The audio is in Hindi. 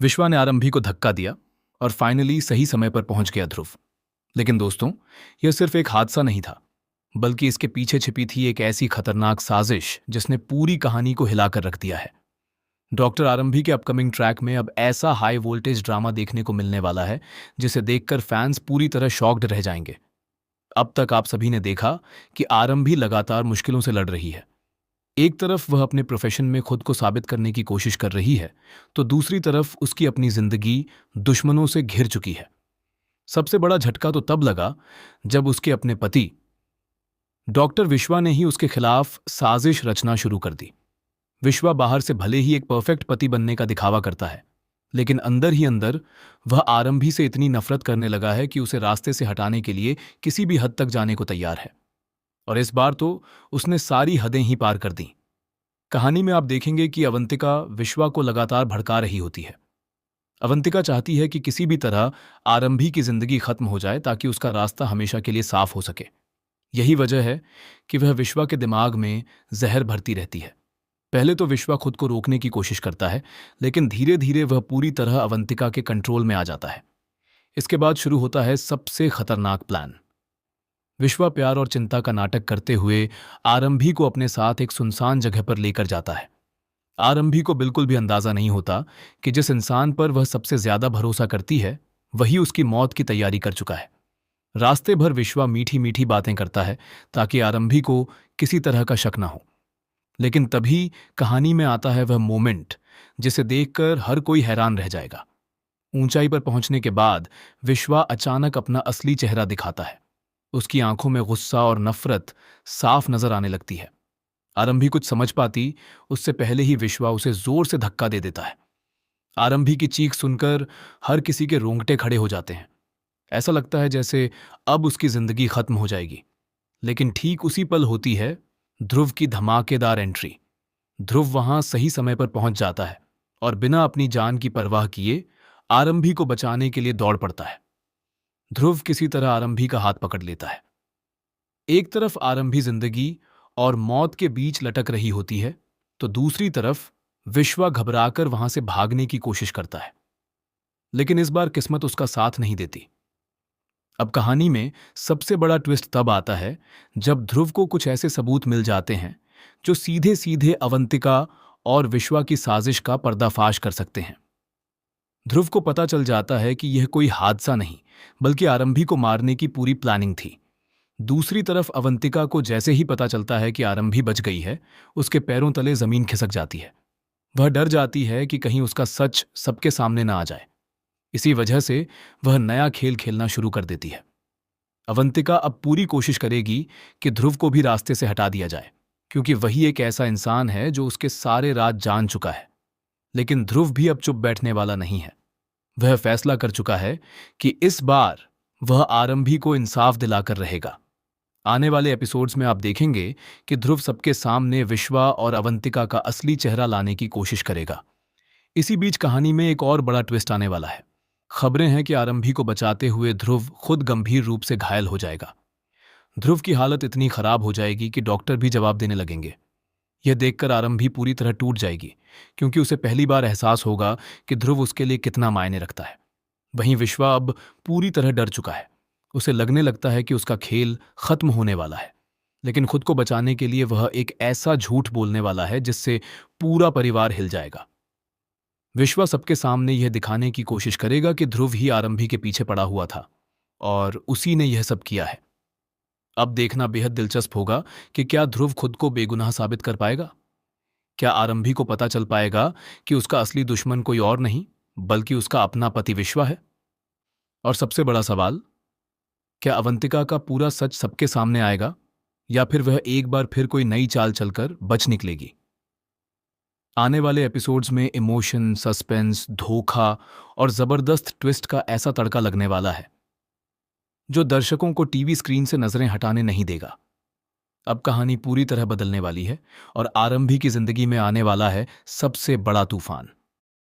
विश्वा ने आरंभी को धक्का दिया और फाइनली सही समय पर पहुंच गया ध्रुव। लेकिन दोस्तों, यह सिर्फ एक हादसा नहीं था, बल्कि इसके पीछे छिपी थी एक ऐसी खतरनाक साजिश जिसने पूरी कहानी को हिलाकर रख दिया है। डॉक्टर आरंभी के अपकमिंग ट्रैक में अब ऐसा हाई वोल्टेज ड्रामा देखने को मिलने वाला है जिसे देखकर फैंस पूरी तरह शॉक्ड रह जाएंगे। अब तक आप सभी ने देखा कि आरंभी लगातार मुश्किलों से लड़ रही है। एक तरफ वह अपने प्रोफेशन में खुद को साबित करने की कोशिश कर रही है, तो दूसरी तरफ उसकी अपनी जिंदगी दुश्मनों से घिर चुकी है। सबसे बड़ा झटका तो तब लगा जब उसके अपने पति डॉक्टर विश्वा ने ही उसके खिलाफ साजिश रचना शुरू कर दी। विश्वा बाहर से भले ही एक परफेक्ट पति बनने का दिखावा करता है, लेकिन अंदर ही अंदर वह आरंभी से इतनी नफरत करने लगा है कि उसे रास्ते से हटाने के लिए किसी भी हद तक जाने को तैयार है। और इस बार तो उसने सारी हदें ही पार कर दी। कहानी में आप देखेंगे कि अवंतिका विश्वा को लगातार भड़का रही होती है। अवंतिका चाहती है कि किसी भी तरह आरंभी की जिंदगी खत्म हो जाए ताकि उसका रास्ता हमेशा के लिए साफ हो सके। यही वजह है कि वह विश्वा के दिमाग में जहर भरती रहती है। पहले तो विश्वा खुद को रोकने की कोशिश करता है, लेकिन धीरे धीरे वह पूरी तरह अवंतिका के कंट्रोल में आ जाता है। इसके बाद शुरू होता है सबसे खतरनाक प्लान। विश्वा प्यार और चिंता का नाटक करते हुए आरंभी को अपने साथ एक सुनसान जगह पर लेकर जाता है। आरंभी को बिल्कुल भी अंदाजा नहीं होता कि जिस इंसान पर वह सबसे ज्यादा भरोसा करती है, वही उसकी मौत की तैयारी कर चुका है। रास्ते भर विश्वा मीठी मीठी बातें करता है ताकि आरंभी को किसी तरह का शक ना हो। लेकिन तभी कहानी में आता है वह मोमेंट जिसे देखकर हर कोई हैरान रह जाएगा। ऊंचाई पर पहुंचने के बाद विश्वा अचानक अपना असली चेहरा दिखाता है। उसकी आंखों में गुस्सा और नफरत साफ नजर आने लगती है। आरंभी कुछ समझ पाती उससे पहले ही विश्वा उसे जोर से धक्का दे देता है। आरंभी की चीख सुनकर हर किसी के रोंगटे खड़े हो जाते हैं। ऐसा लगता है जैसे अब उसकी जिंदगी खत्म हो जाएगी। लेकिन ठीक उसी पल होती है ध्रुव की धमाकेदार एंट्री। ध्रुव वहां सही समय पर पहुंच जाता है और बिना अपनी जान की परवाह किए आरंभी को बचाने के लिए दौड़ पड़ता है। ध्रुव किसी तरह आरंभी का हाथ पकड़ लेता है। एक तरफ आरंभी जिंदगी और मौत के बीच लटक रही होती है, तो दूसरी तरफ विश्वा घबराकर वहां से भागने की कोशिश करता है। लेकिन इस बार किस्मत उसका साथ नहीं देती। अब कहानी में सबसे बड़ा ट्विस्ट तब आता है जब ध्रुव को कुछ ऐसे सबूत मिल जाते हैं जो सीधे सीधे अवंतिका और विश्वा की साजिश का पर्दाफाश कर सकते हैं। ध्रुव को पता चल जाता है कि यह कोई हादसा नहीं, बल्कि आरंभी को मारने की पूरी प्लानिंग थी। दूसरी तरफ अवंतिका को जैसे ही पता चलता है कि आरंभी बच गई है, उसके पैरों तले जमीन खिसक जाती है। वह डर जाती है कि कहीं उसका सच सबके सामने ना आ जाए। इसी वजह से वह नया खेल खेलना शुरू कर देती है। अवंतिका अब पूरी कोशिश करेगी कि ध्रुव को भी रास्ते से हटा दिया जाए, क्योंकि वही एक ऐसा इंसान है जो उसके सारे राज जान चुका है। लेकिन ध्रुव भी अब चुप बैठने वाला नहीं है। वह फैसला कर चुका है कि इस बार वह आरंभी को इंसाफ दिलाकर रहेगा। आने वाले एपिसोड्स में आप देखेंगे कि ध्रुव सबके सामने विश्वा और अवंतिका का असली चेहरा लाने की कोशिश करेगा। इसी बीच कहानी में एक और बड़ा ट्विस्ट आने वाला है। खबरें हैं कि आरंभी को बचाते हुए ध्रुव खुद गंभीर रूप से घायल हो जाएगा। ध्रुव की हालत इतनी खराब हो जाएगी कि डॉक्टर भी जवाब देने लगेंगे। यह देखकर आरंभी पूरी तरह टूट जाएगी, क्योंकि उसे पहली बार एहसास होगा कि ध्रुव उसके लिए कितना मायने रखता है। वहीं विश्वा अब पूरी तरह डर चुका है। उसे लगने लगता है कि उसका खेल खत्म होने वाला है। लेकिन खुद को बचाने के लिए वह एक ऐसा झूठ बोलने वाला है जिससे पूरा परिवार हिल जाएगा। विश्वा सबके सामने यह दिखाने की कोशिश करेगा कि ध्रुव ही आरंभी के पीछे पड़ा हुआ था और उसी ने यह सब किया है। अब देखना बेहद दिलचस्प होगा कि क्या ध्रुव खुद को बेगुनाह साबित कर पाएगा। क्या आरंभी को पता चल पाएगा कि उसका असली दुश्मन कोई और नहीं बल्कि उसका अपना पति विश्वा है। और सबसे बड़ा सवाल, क्या अवंतिका का पूरा सच सबके सामने आएगा या फिर वह एक बार फिर कोई नई चाल चलकर बच निकलेगी। आने वाले एपिसोड्स में इमोशन, सस्पेंस, धोखा और जबरदस्त ट्विस्ट का ऐसा तड़का लगने वाला है जो दर्शकों को टीवी स्क्रीन से नजरें हटाने नहीं देगा। अब कहानी पूरी तरह बदलने वाली है और आरंभी की जिंदगी में आने वाला है सबसे बड़ा तूफान।